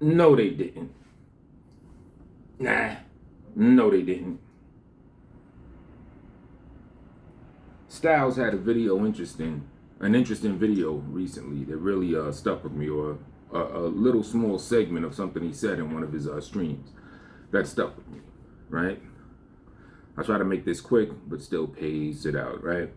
No, they didn't. Nah. No, they didn't. Styles had an interesting video recently that really stuck with me, or a little small segment of something he said in one of his streams that stuck with me, right? I try to make this quick, but still pays it out, right?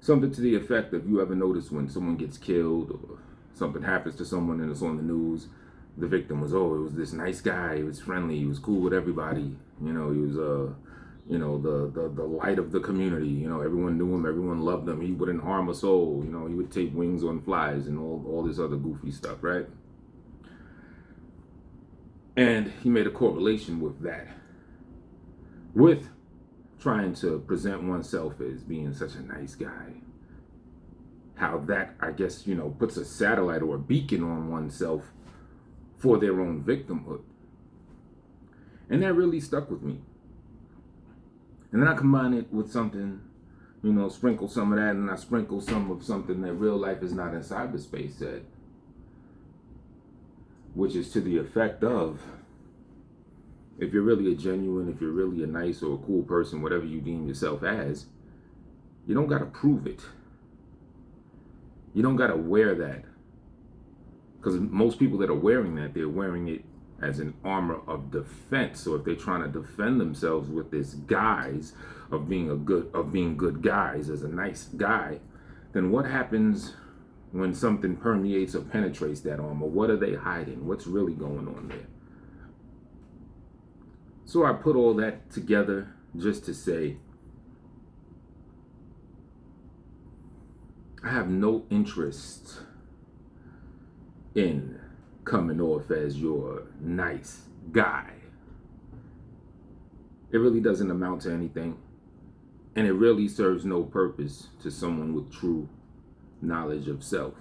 Something to the effect of, you ever notice when someone gets killed or something happens to someone and it's on the news, the victim was, oh, it was this nice guy, he was friendly, he was cool with everybody, he was the light of the community, everyone knew him, everyone loved him, he wouldn't harm a soul, he would take wings on flies and all this other goofy stuff, right? And he made a correlation with that, with trying to present oneself as being such a nice guy. How that, I guess, puts a satellite or a beacon on oneself for their own victimhood. And that really stuck with me. And then I combine it with something, sprinkle some of that, and I sprinkle some of something that real life is not in cyberspace said, which is to the effect of, if you're really a genuine, if you're really a nice or a cool person, whatever you deem yourself as, you don't got to prove it. You don't got to wear that. Because most people that are wearing that, they're wearing it as an armor of defense. So if they're trying to defend themselves with this guise of being good guys, as a nice guy, then what happens when something permeates or penetrates that armor? What are they hiding? What's really going on there? So I put all that together just to say, I have no interest in coming off as your nice guy. It really doesn't amount to anything. And it really serves no purpose to someone with true knowledge of self.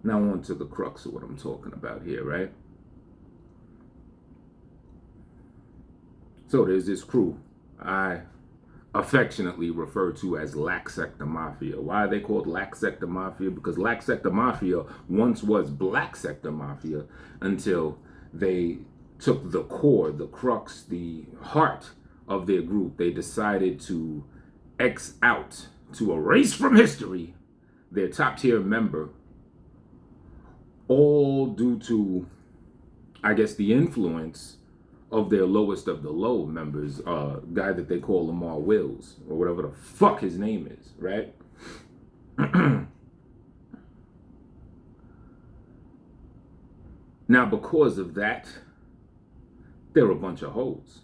Now on to the crux of what I'm talking about here, right? So there's this crew I affectionately refer to as Lack Sector Mafia. Why are they called Lack Sector Mafia? Because Lack Sector Mafia once was Black Sector Mafia until they took the core, the crux, the heart of their group. They decided to X out, to erase from history their top tier member, all due to, I guess, the influence of their lowest of the low members, guy that they call Lamar Wills, or whatever the fuck his name is, right? Now, because of that, they're a bunch of hoes.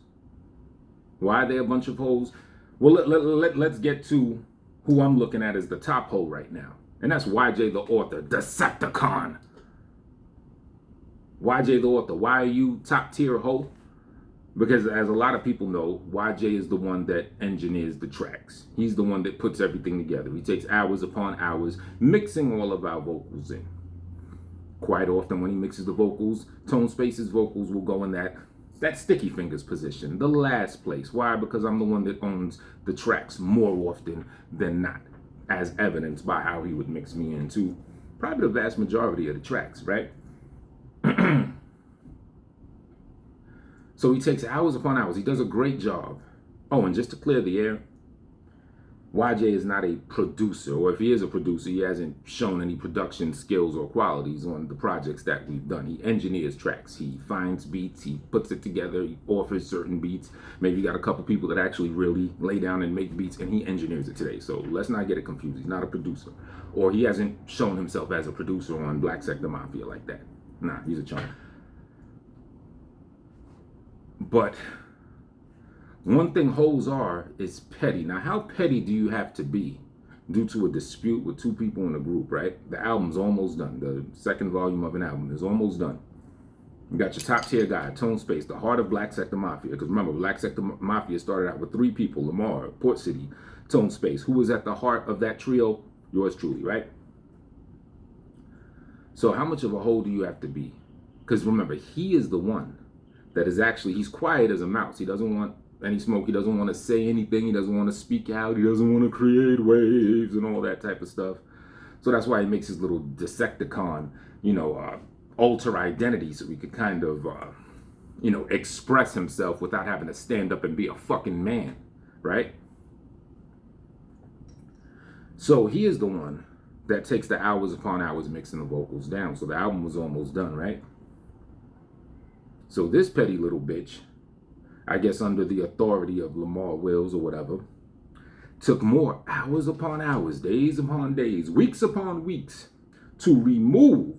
Why are they a bunch of hoes? Well, let's get to who I'm looking at as the top hoe right now. And that's YJ the author, Decepticon. YJ the author, why are you top tier hoe? Because as a lot of people know, YJ is the one that engineers the tracks. He's the one that puts everything together. He takes hours upon hours mixing all of our vocals in. Quite often when he mixes the vocals, Tone Space's vocals will go in that sticky fingers position, the last place. Why? Because I'm the one that owns the tracks more often than not, as evidenced by how he would mix me into probably the vast majority of the tracks, right? So he takes hours upon hours. He does a great job. Oh, and just to clear the air, YJ is not a producer, or if he is a producer, he hasn't shown any production skills or qualities on the projects that we've done. He engineers tracks. He finds beats. He puts it together. He offers certain beats. Maybe you got a couple people that actually really lay down and make beats, and he engineers it today. So let's not get it confused. He's not a producer. Or he hasn't shown himself as a producer on Black Sector Mafia like that. Nah, he's a chump. But one thing hoes are is petty. Now, how petty do you have to be due to a dispute with two people in a group, right? The album's almost done. The second volume of an album is almost done. You got your top tier guy, Tone Space, the heart of Black Sector Mafia. Because remember, Black Sector Mafia started out with 3 people, Lamar, Port City, Tone Space. Who was at the heart of that trio? Yours truly, right? So how much of a hoe do you have to be? Because remember, he is the one that is actually, he's quiet as a mouse. He doesn't want any smoke. He doesn't want to say anything. He doesn't want to speak out. He doesn't want to create waves and all that type of stuff. So that's why he makes his little Decepticon, alter identity, so he could kind of, express himself without having to stand up and be a fucking man, right? So he is the one that takes the hours upon hours mixing the vocals down. So the album was almost done, right? So this petty little bitch, I guess under the authority of Lamar Wills or whatever, took more hours upon hours, days upon days, weeks upon weeks to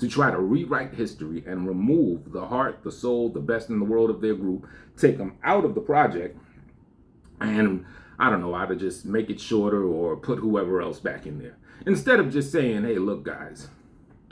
try to rewrite history and remove the heart, the soul, the best in the world of their group, take them out of the project, and I don't know, either just make it shorter or put whoever else back in there. Instead of just saying, hey, look, guys,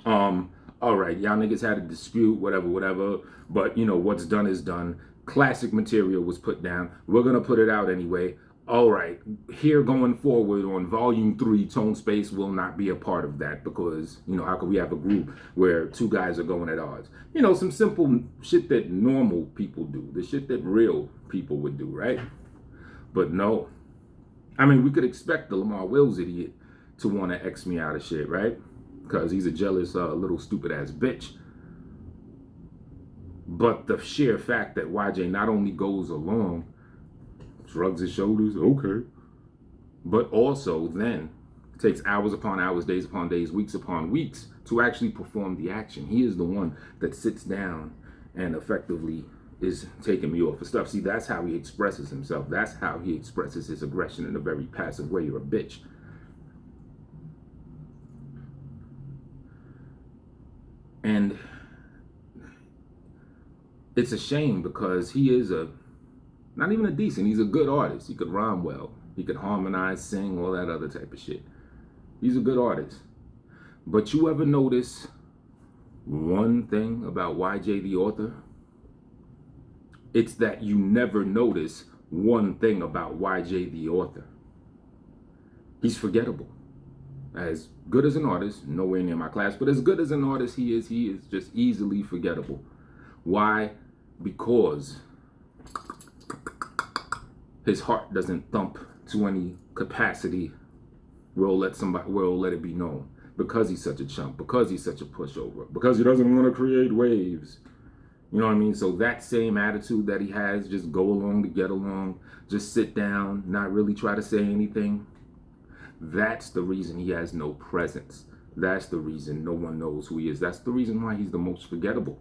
all right, y'all niggas had a dispute, whatever, but what's done is done. Classic material was put down. We're gonna put it out anyway. All right, here going forward on volume 3, Tone Space will not be a part of that because, how could we have a group where two guys are going at odds? Some simple shit that normal people do, the shit that real people would do, right? But no. I mean, we could expect the Lamar Wills idiot to want to X me out of shit, right? Because he's a jealous little stupid ass bitch. But the sheer fact that YJ not only goes along, shrugs his shoulders, okay, but also then takes hours upon hours, days upon days, weeks upon weeks to actually perform the action. He is the one that sits down and effectively is taking me off of stuff. See, that's how he expresses himself. That's how he expresses his aggression in a very passive way. You're a bitch. And it's a shame because he is not even a decent, he's a good artist. He could rhyme well. He could harmonize, sing, all that other type of shit. He's a good artist. But you ever notice one thing about YJ the author? It's that you never notice one thing about YJ the author. He's forgettable. As good as an artist, nowhere near my class, but as good as an artist he is just easily forgettable. Why? Because his heart doesn't thump to any capacity where he'll let it be known. Because he's such a chump, because he's such a pushover, because he doesn't want to create waves. You know what I mean? So that same attitude that he has, just go along to get along, just sit down, not really try to say anything. That's the reason he has no presence. That's the reason no one knows who he is. That's the reason why he's the most forgettable.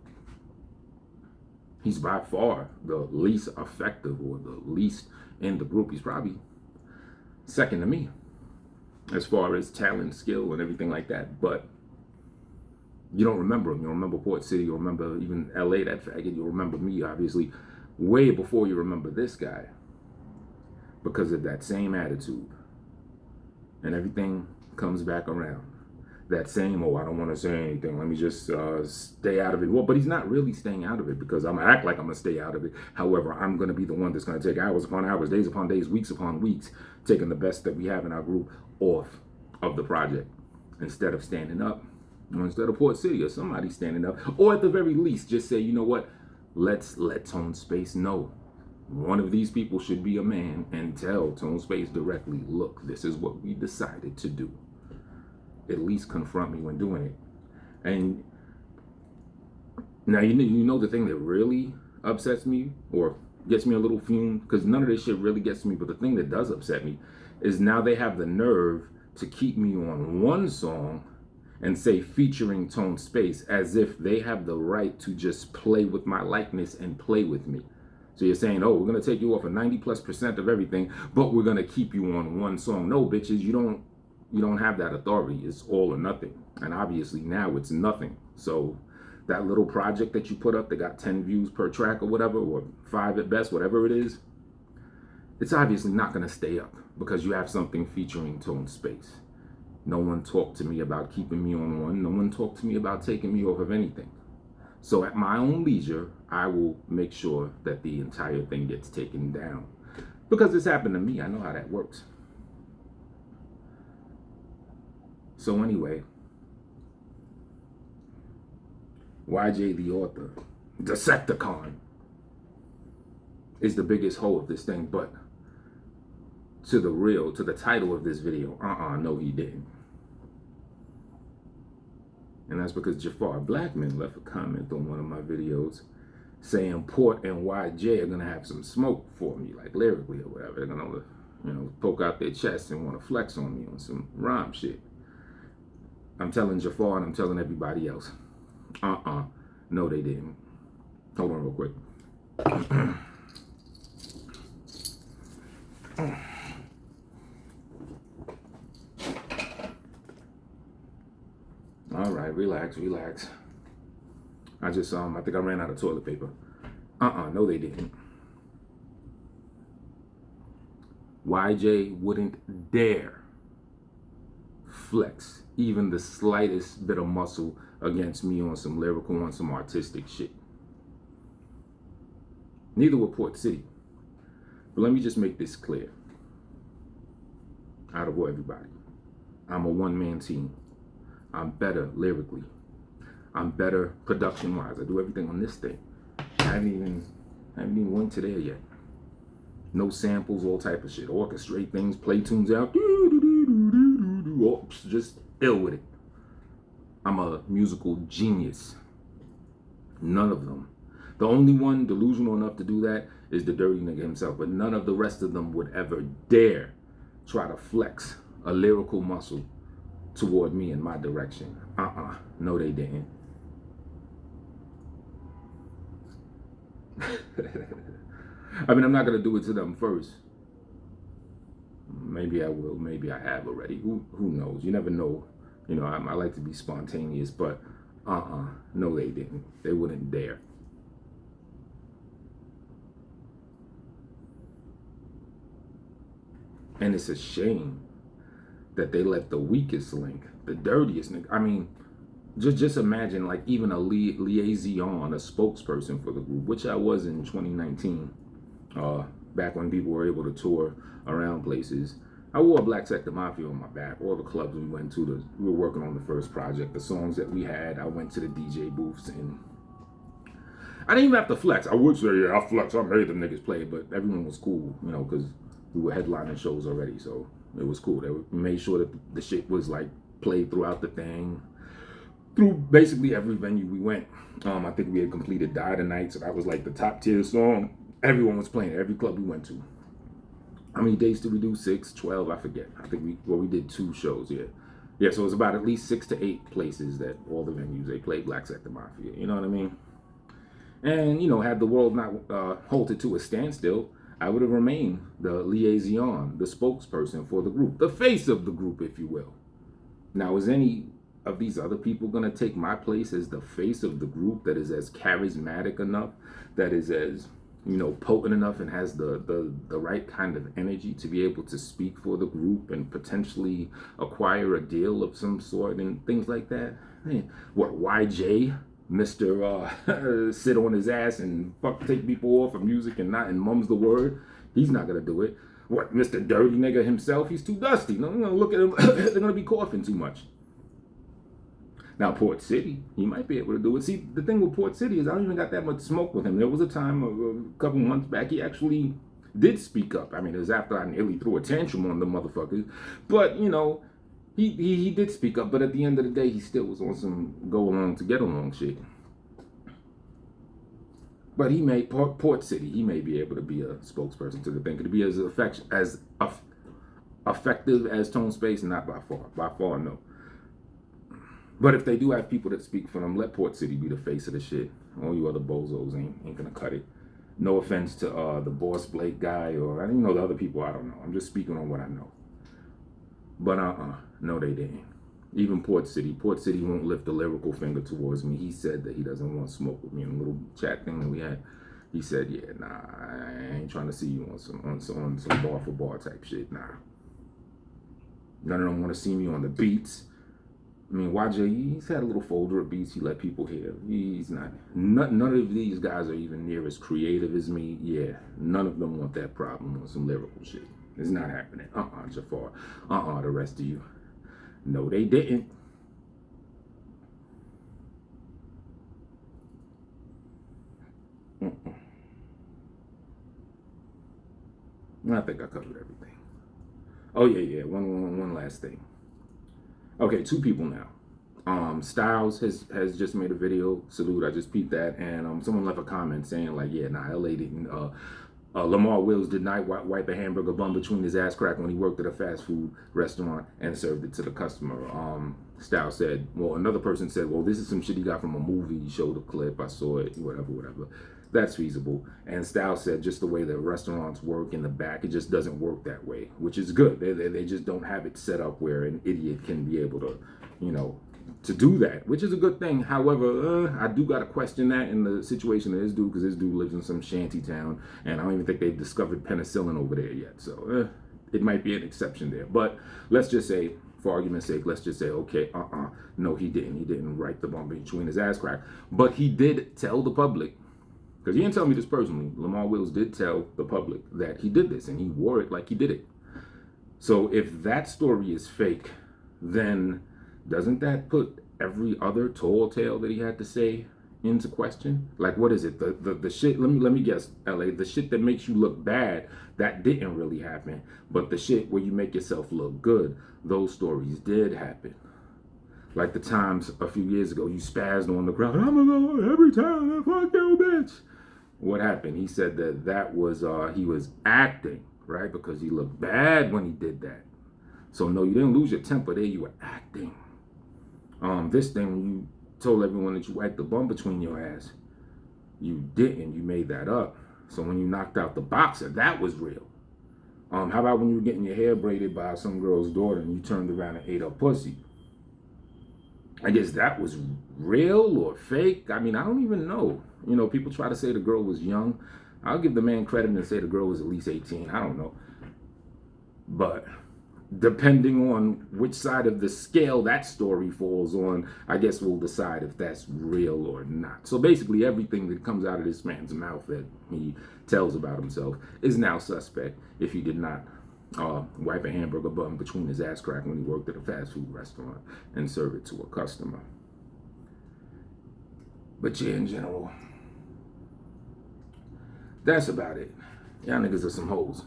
He's by far the least effective or the least in the group. He's probably second to me as far as talent, skill, and everything like that. But you don't remember him. You don't remember Port City. You remember even LA, that faggot. You'll remember me, obviously, way before you remember this guy because of that same attitude. And everything comes back around. That same, I don't want to say anything. Let me just stay out of it. Well, but he's not really staying out of it because I'm going to act like I'm going to stay out of it. However, I'm going to be the one that's going to take hours upon hours, days upon days, weeks upon weeks, taking the best that we have in our group off of the project instead of standing up. Or instead of Port City or somebody standing up. Or at the very least, just say, you know what? Let's let Tone Space know. One of these people should be a man and tell Tone Space directly, look, this is what we decided to do. At least confront me when doing it. And now, you know the thing that really upsets me or gets me a little fumed, because none of this shit really gets to me, but the thing that does upset me is now they have the nerve to keep me on one song and say featuring Tone Space as if they have the right to just play with my likeness and play with me. So you're saying, we're going to take you off of 90+% of everything, but we're going to keep you on one song. No, bitches, you don't have that authority. It's all or nothing. And obviously now it's nothing. So that little project that you put up that got 10 views per track or whatever, or 5 at best, whatever it is, it's obviously not going to stay up because you have something featuring Tone Space. No one talked to me about keeping me on one. No one talked to me about taking me off of anything. So at my own leisure, I will make sure that the entire thing gets taken down. Because it's happened to me. I know how that works. So anyway, YJ the author, Decepticon, is the biggest hoe of this thing. But to the title of this video, no, he didn't. And that's because Jafar Blackman left a comment on one of my videos saying Port and YJ are gonna have some smoke for me, like lyrically or whatever. They're gonna, poke out their chest and want to flex on me on some rhyme shit. I'm telling Jafar and I'm telling everybody else, no, they didn't. Hold on real quick. All right, relax. I just, I think I ran out of toilet paper. No, they didn't. YJ wouldn't dare flex even the slightest bit of muscle against me on some lyrical, on some artistic shit. Neither would Port City. But let me just make this clear. Out of everybody, I'm a one-man team. I'm better lyrically. I'm better production-wise. I do everything on this thing. I haven't even went to there yet. No samples, all type of shit. Orchestrate things, play tunes out. Just ill with it. I'm a musical genius. None of them. The only one delusional enough to do that is the dirty nigga himself. But none of the rest of them would ever dare try to flex a lyrical muscle toward me in my direction. No, they didn't. I mean, I'm not gonna do it to them first. Maybe I will. Maybe I have already. Who knows? You never know. I like to be spontaneous, but no, they didn't. They wouldn't dare. And it's a shame that they let the weakest link, the dirtiest nigga. I mean, just imagine, like, even a liaison, a spokesperson for the group, which I was in 2019, back when people were able to tour around places. I wore Black Sector Mafia on my back. All the clubs we went to, we were working on the first project. The songs that we had, I went to the DJ booths, and I didn't even have to flex. I would say, yeah, I flex. I made them niggas play, but everyone was cool, because we were headlining shows already, so it was cool. They made sure that the shit was like played throughout the thing, through basically every venue we went. I think we had completed Die Tonight, so that was like the top tier song. Everyone was playing it, every club we went to. How many days did we do? 6, 12, I forget. I think we did 2 shows, yeah. Yeah, so it was about at least 6 to 8 places that all the venues, they played Black Sector Mafia, you know what I mean? And, had the world not halted to a standstill, I would have remained the liaison, the spokesperson for the group, the face of the group, if you will. Now, is any of these other people going to take my place as the face of the group that is as charismatic enough, that is as, potent enough and has the right kind of energy to be able to speak for the group and potentially acquire a deal of some sort and things like that? Man, what, YJ? Mr. sit on his ass and take people off of music and mum's the word. He's not gonna do it. What, Mr. Dirty Nigga himself? He's too dusty. No, look at him. They're gonna be coughing too much. Now, Port City, he might be able to do it. See, the thing with Port City is I don't even got that much smoke with him. There was a time, a couple months back, he actually did speak up. I mean, it was after I nearly threw a tantrum on the motherfuckers. But, he did speak up. But at the end of the day, he still was on some go along to get along shit. But he may, Port City, he may be able to be a spokesperson to the thing. Could it be as effective as Tone Space? Not by far. By far, no. But if they do have people that speak for them, let Port City be the face of the shit. All you other bozos ain't gonna cut it. No offense to the Boss Blake guy, or I don't even know the other people, I don't know. I'm just speaking on what I know. But no, they didn't. Even Port City won't lift a lyrical finger towards me. He said that he doesn't want smoke with me in a little chat thing that we had. He said, yeah, nah, I ain't trying to see you on some bar for bar type shit, nah. None of them want to see me on the beats. I mean, YJ, he's had a little folder of beats he let people hear. He's not, none of these guys are even near as creative as me. Yeah, none of them want that problem on some lyrical shit. It's not happening. Jafar. The rest of you. No, they didn't. I think I covered everything. Oh yeah. One last thing. Okay, two people now. Styles has just made a video. Salute, I just peeped that, and someone left a comment saying like, yeah, nah, LA didn't. Lamar Wills did not wipe a hamburger bun between his ass crack when he worked at a fast food restaurant and served it to the customer. Styles said, well, another person said, well, this is some shit he got from a movie. He showed a clip, I saw it, whatever. That's feasible. And Styles said, just the way that restaurants work in the back, it just doesn't work that way, which is good. They just don't have it set up where an idiot can be able to, to do that, which is a good thing. However, I do got to question that in the situation of this dude, because this dude lives in some shanty town, and I don't even think they've discovered penicillin over there yet. So it might be an exception there. But let's just say, for argument's sake, let's just say, okay, no, he didn't. He didn't write the bump between his ass crack. But he did tell the public, because he didn't tell me this personally, Lamar Wills did tell the public that he did this, and he wore it like he did it. So if that story is fake, then doesn't that put every other tall tale that he had to say into question? Like, what is it? The shit, let me guess, LA, the shit that makes you look bad, that didn't really happen. But the shit where you make yourself look good, those stories did happen. Like the times a few years ago, you spazzed on the ground, I'm gonna go every time I fuck your bitch. What happened? He said that was, he was acting, right? Because he looked bad when he did that. So no, you didn't lose your temper there, you were acting. This thing, you told everyone that you wiped the bum between your ass. You didn't. You made that up. So when you knocked out the boxer, that was real. How about when you were getting your hair braided by some girl's daughter and you turned around and ate her pussy? I guess that was real or fake. I mean, I don't even know. People try to say the girl was young. I'll give the man credit and say the girl was at least 18. I don't know. But depending on which side of the scale that story falls on, I guess we'll decide if that's real or not. So basically everything that comes out of this man's mouth that he tells about himself is now suspect if he did not wipe a hamburger bun between his ass crack when he worked at a fast food restaurant and serve it to a customer. But yeah, in general, that's about it. Y'all niggas are some hoes.